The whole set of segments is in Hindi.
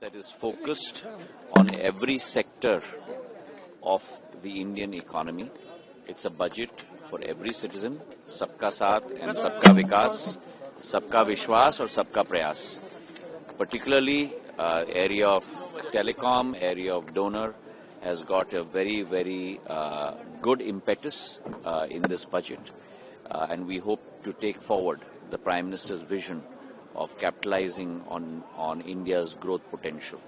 that is focused on every sector of the Indian economy. It's a budget for every citizen, सबका साथ and सबका विकास, सबका विश्वास और सबका प्रयास. Particularly, area of telecom, area of donor has got a very, very good impetus in this budget, and we hope to take forward the Prime Minister's vision of capitalizing on India's growth potential.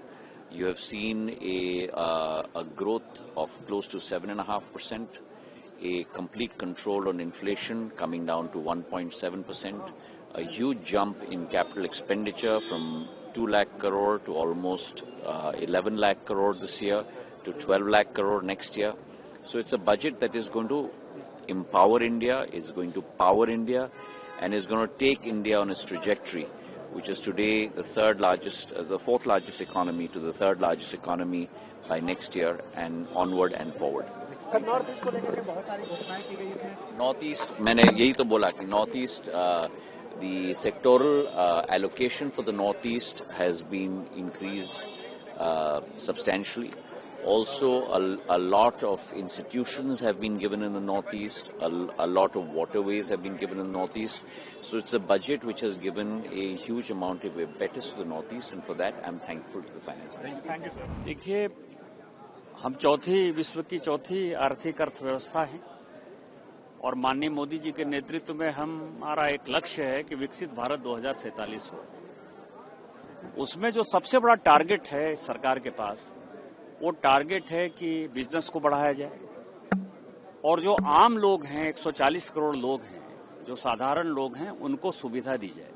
You have seen a growth of close to 7.5%, a complete control on inflation coming down to 1.7%, a huge jump in capital expenditure from 2 lakh crore to almost 11 lakh crore this year to 12 lakh crore next year. So it's a budget that is going to empower India, is going to power India, and is going to take India on its trajectory, which is today the fourth largest economy to the third largest economy by next year and onward and forward. North east को लेकर के बहुत सारी घोषणाएं की गई इसमें. नॉर्थ ईस्ट मैंने यही तो बोला कि north east the sectoral allocation for the Northeast has been increased substantially. Also, a lot of institutions have been given in the Northeast, a lot of waterways have been given in the Northeast. So it's a budget which has given a huge amount of impetus to the Northeast, and for that I'm thankful to the Finance Minister. Thank you, sir. देखिए, हम विश्व की चौथी आर्थिक अर्थव्यवस्था है और माननीय मोदी जी के नेतृत्व में हमारा एक लक्ष्य है कि विकसित भारत 2047 हो. उसमें जो सबसे बड़ा टारगेट है सरकार के पास, वो टारगेट है कि बिजनेस को बढ़ाया जाए और जो आम लोग हैं, 140 करोड़ लोग हैं, जो साधारण लोग हैं, उनको सुविधा दी जाए.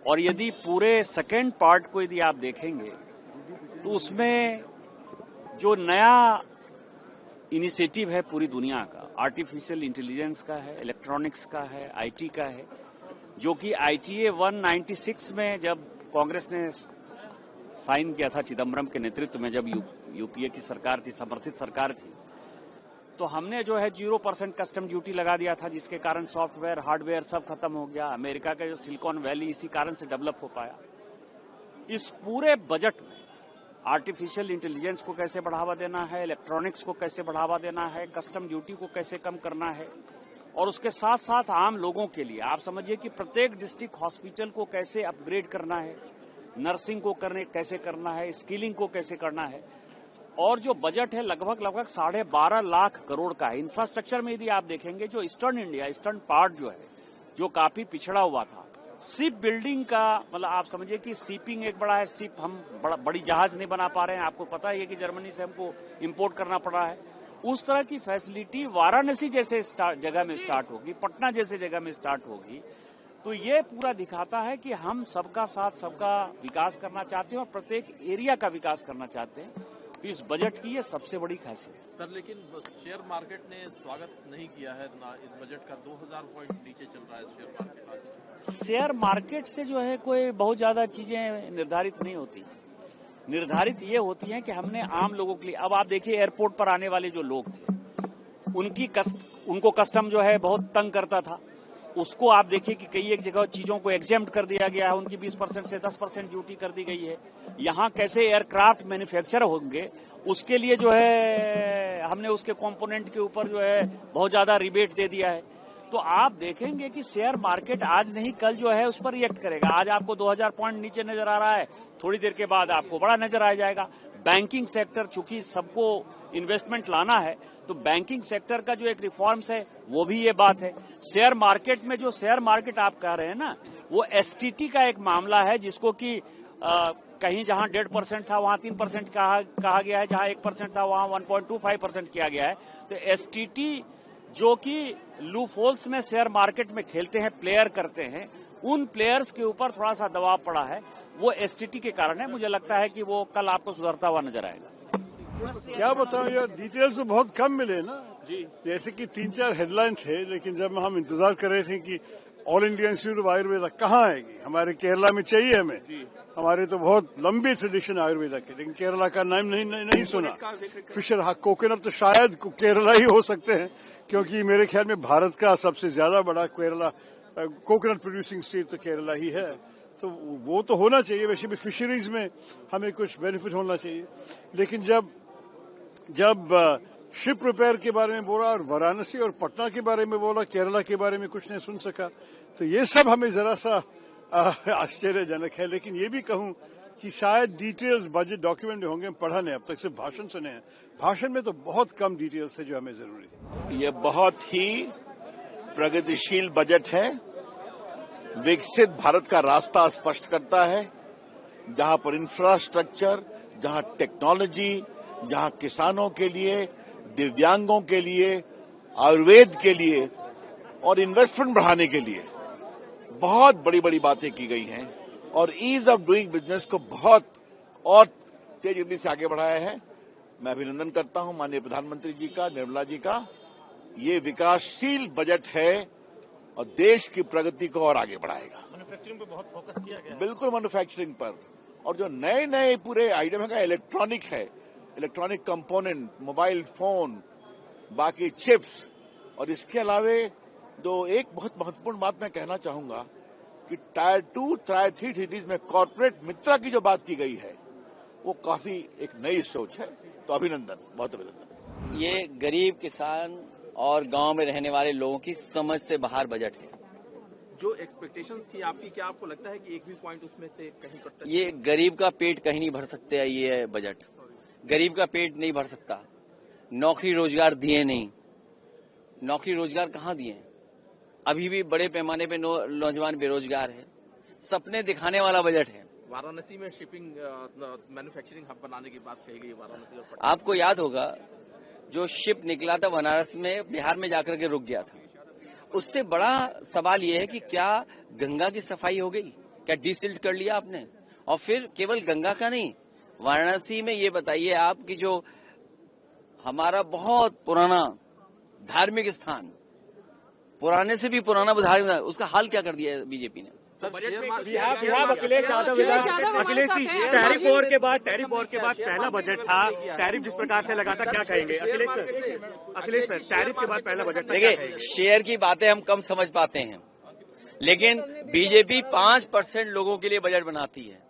और यदि पूरे सेकेंड पार्ट को यदि आप देखेंगे तो उसमें जो नया इनिशिएटिव है पूरी दुनिया का, आर्टिफिशियल इंटेलिजेंस का है, इलेक्ट्रॉनिक्स का है, आईटी का है, जो कि ITA 196 में जब कांग्रेस ने साइन किया था चिदम्बरम के नेतृत्व में, जब यूपीए की सरकार थी, समर्थित सरकार थी, तो हमने जो है 0% कस्टम ड्यूटी लगा दिया था, जिसके कारण सॉफ्टवेयर हार्डवेयर सब खत्म हो गया. अमेरिका का जो सिलिकॉन वैली इसी कारण से डेवलप हो पाया. इस पूरे बजट में आर्टिफिशियल इंटेलिजेंस को कैसे बढ़ावा देना है, इलेक्ट्रॉनिक्स को कैसे बढ़ावा देना है, कस्टम ड्यूटी को कैसे कम करना है, और उसके साथ साथ आम लोगों के लिए आप समझिए कि प्रत्येक डिस्ट्रिक्ट हॉस्पिटल को कैसे अपग्रेड करना है, नर्सिंग को कैसे करना है, स्किलिंग को कैसे करना है. और जो बजट है लगभग 12.5 लाख करोड़ का है. इंफ्रास्ट्रक्चर में यदि आप देखेंगे, जो ईस्टर्न पार्ट जो है, जो काफी पिछड़ा हुआ था, शिप बिल्डिंग का, मतलब आप समझिए कि शिपिंग एक बड़ा है. शिप हम बड़ी जहाज नहीं बना पा रहे हैं. आपको पता है कि जर्मनी से हमको इंपोर्ट करना पड़ा है. उस तरह की फैसिलिटी वाराणसी जैसे जगह में स्टार्ट होगी, पटना जैसे जगह में स्टार्ट होगी. तो ये पूरा दिखाता है कि हम सबका साथ सबका विकास करना चाहते हैं और प्रत्येक एरिया का विकास करना चाहते हैं. तो इस बजट की ये सबसे बड़ी खासियत है. सर, लेकिन शेयर मार्केट ने स्वागत नहीं किया है ना इस बजट का. 2000 पॉइंट नीचे चल रहा है शेयर मार्केट आज. शेयर मार्केट से जो है कोई बहुत ज्यादा चीजें निर्धारित नहीं होती. निर्धारित ये होती हैं कि हमने आम लोगों के लिए, अब आप देखिए एयरपोर्ट पर आने वाले जो लोग थे, उनको कस्टम जो है बहुत तंग करता था. उसको आप देखिए कि कई एक जगह चीजों को एग्जेम्प्ट कर दिया गया है, उनकी 20% से 10% ड्यूटी कर दी गई है. यहाँ कैसे एयरक्राफ्ट मैन्युफैक्चर होंगे, उसके लिए जो है हमने उसके कंपोनेंट के ऊपर जो है बहुत ज्यादा रिबेट दे दिया है. तो आप देखेंगे कि शेयर मार्केट आज नहीं कल जो है उस पर रिएक्ट करेगा. आज आपको 2000 पॉइंट नीचे नजर आ रहा है, थोड़ी देर के बाद आपको बड़ा नजर आ जाएगा. बैंकिंग सेक्टर, चूंकि सबको इन्वेस्टमेंट लाना है, तो बैंकिंग सेक्टर का जो एक रिफॉर्म्स है वो भी ये बात है. शेयर मार्केट में जो शेयर मार्केट आप कह रहे हैं ना, वो STT का एक मामला है, जिसको कि कहीं जहां 1.5% था वहां 3% कहा गया है, जहां 1% था वहां 1.25% किया गया है. तो STT जो कि लूफोल्स में शेयर मार्केट में खेलते हैं, प्लेयर करते हैं, उन प्लेयर्स के ऊपर थोड़ा सा दबाव पड़ा है. वो STT के कारण है. मुझे लगता है कि वो कल आपको सुधरता हुआ नजर आएगा. क्या बताऊं यार, डिटेल्स तो बहुत कम मिले ना जी. जैसे कि 3-4 हेडलाइंस है, लेकिन जब हम इंतजार कर रहे थे कि all India institute of Ayurveda कहाँ आएगी, हमारे केरला में चाहिए हमें. हमारे तो बहुत लंबी ट्रेडिशन है आयुर्वेदा की, लेकिन केरला का नाम नहीं सुना. फिशर कोकोनट तो शायद केरला ही हो सकते हैं, क्योंकि मेरे ख्याल में भारत का सबसे ज्यादा बड़ा केरला कोकोनट प्रोड्यूसिंग स्टेट तो केरला ही है. तो वो तो होना चाहिए। वैसे भी फिशरीज में हमें कुछ बेनिफिट होना चाहिए, लेकिन जब शिप रिपेयर के बारे में बोला और वाराणसी और पटना के बारे में बोला, केरला के बारे में कुछ नहीं सुन सका, तो ये सब हमें जरा सा आश्चर्यजनक है। लेकिन ये भी कहूं कि शायद डिटेल्स बजट डॉक्यूमेंट में होंगे, हम पढ़ा नहीं, अब तक सिर्फ भाषण सुने हैं। भाषण में तो बहुत कम डिटेल्स है जो हमें जरूरी है। ये बहुत ही प्रगतिशील बजट है, विकसित भारत का रास्ता स्पष्ट करता है, जहां पर इंफ्रास्ट्रक्चर, जहां टेक्नोलॉजी, जहां किसानों के लिए, दिव्यांगों के लिए, आयुर्वेद के लिए और इन्वेस्टमेंट बढ़ाने के लिए बहुत बड़ी बड़ी बातें की गई हैं और ईज ऑफ डूइंग बिजनेस को बहुत और तेज गति से आगे बढ़ाया है। मैं अभिनंदन करता हूं माननीय प्रधानमंत्री जी का, निर्मला जी का। ये विकासशील बजट है और देश की प्रगति को और आगे बढ़ाएगा। मैन्युफैक्चरिंग पर बहुत फोकस किया गया है। बिल्कुल मैन्युफैक्चरिंग पर, और जो नए नए पूरे आइटम है, इलेक्ट्रॉनिक है, इलेक्ट्रॉनिक कंपोनेंट, मोबाइल फोन, बाकी चिप्स, और इसके अलावे जो एक बहुत महत्वपूर्ण बात मैं कहना चाहूंगा कि टायर 2, टायर 3 सिटीज में कॉर्पोरेट मित्रा की जो बात की गई है वो काफी एक नई सोच है। तो अभिनंदन, बहुत अभिनंदन। ये गरीब किसान और गांव में रहने वाले लोगों की समझ से बाहर बजट है। जो एक्सपेक्टेशंस थी आपकी, क्या आपको लगता है कि एक भी पॉइंट उसमें से कहीं पर ये गरीब का पेट कहीं नहीं भर सकते है। ये बजट गरीब का पेट नहीं भर सकता। नौकरी रोजगार दिए नहीं, नौकरी रोजगार कहाँ दिए? अभी भी बड़े पैमाने पे नौजवान बेरोजगार है। सपने दिखाने वाला बजट है। वाराणसी में शिपिंग मैन्युफैक्चरिंग हब बनाने की बात कही गई, वाराणसी और पटना। आपको याद होगा जो शिप निकला था बनारस में, बिहार में जाकर के रुक गया था। उससे बड़ा सवाल यह है कि क्या गंगा की सफाई हो गई? क्या डिसिल्ट कर लिया आपने? और फिर केवल गंगा का नहीं, वाराणसी में ये बताइए आप कि जो हमारा बहुत पुराना धार्मिक स्थान, पुराने से भी पुराना धार्मिक, उसका हाल क्या कर दिया है बीजेपी ने? अखिलेश जी, टैरिफ वॉर के बाद पहला बजट था। टैरिफ जिस प्रकार से लगा था, क्या कहेंगे अखिलेश सर? टैरिफ के बाद पहला बजट। देखिए, शेयर की बातें हम कम समझ पाते हैं, लेकिन बीजेपी 5% लोगों के लिए बजट बनाती है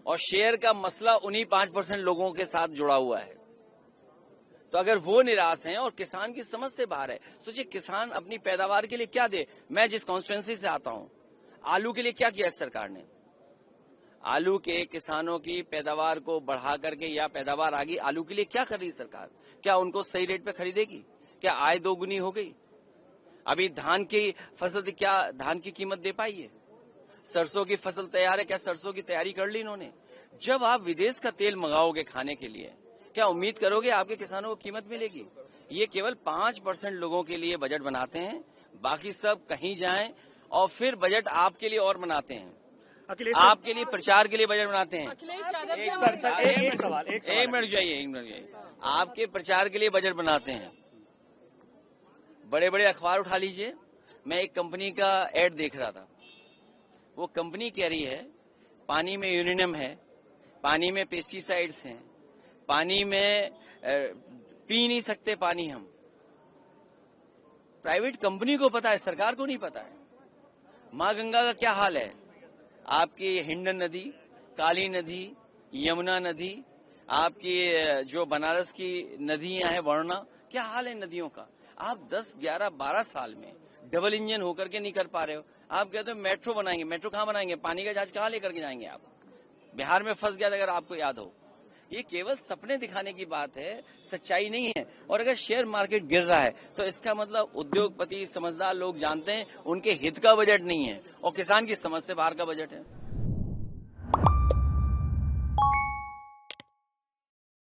और शेयर का मसला उन्हीं 5% लोगों के साथ जुड़ा हुआ है। तो अगर वो निराश हैं और किसान की समझ से बाहर है, सोचिए किसान अपनी पैदावार के लिए क्या दे। मैं जिस कॉन्स्टिट्यूएंसी से आता हूं, आलू के लिए क्या किया सरकार ने? आलू के किसानों की पैदावार को बढ़ा करके, या पैदावार आ गई, आलू के लिए क्या कर रही सरकार? क्या उनको सही रेट पे खरीदेगी? क्या आय दोगुनी हो गई? अभी धान की फसल, क्या धान की कीमत दे पाई है? सरसों की फसल तैयार है, क्या सरसों की तैयारी कर ली इन्होंने? जब आप विदेश का तेल मंगाओगे खाने के लिए, क्या उम्मीद करोगे आपके किसानों को कीमत मिलेगी? ये केवल 5% लोगों के लिए बजट बनाते हैं, बाकी सब कहीं जाएं और फिर बजट आपके लिए और बनाते हैं। आपके लिए प्रचार के लिए बजट बनाते हैं। एक मिनट जाइए। आपके प्रचार के लिए बजट बनाते हैं। बड़े बड़े अखबार उठा लीजिए। मैं एक कंपनी का एड देख रहा था। वो कंपनी कह रही है पानी में यूरेनियम है, पानी में पेस्टिसाइड्स हैं, पानी में पी नहीं सकते पानी हम। प्राइवेट कंपनी को पता है, सरकार को नहीं पता है। माँ गंगा का क्या हाल है? आपकी हिंडन नदी, काली नदी, यमुना नदी, आपकी जो बनारस की नदियां हैं, वरुणा, क्या हाल है नदियों का? आप 10, 11, 12 साल में डबल इंजन होकर के नहीं कर पा रहे हो। आप कहते हो मेट्रो बनाएंगे। मेट्रो कहाँ बनाएंगे? पानी का जहाज कहाँ लेकर के जाएंगे आप? बिहार में फंस गया था, अगर आपको याद हो। ये केवल सपने दिखाने की बात है, सच्चाई नहीं है। और अगर शेयर मार्केट गिर रहा है तो इसका मतलब उद्योगपति, समझदार लोग जानते हैं उनके हित का बजट नहीं है और किसान की समझ से बाहर का बजट है।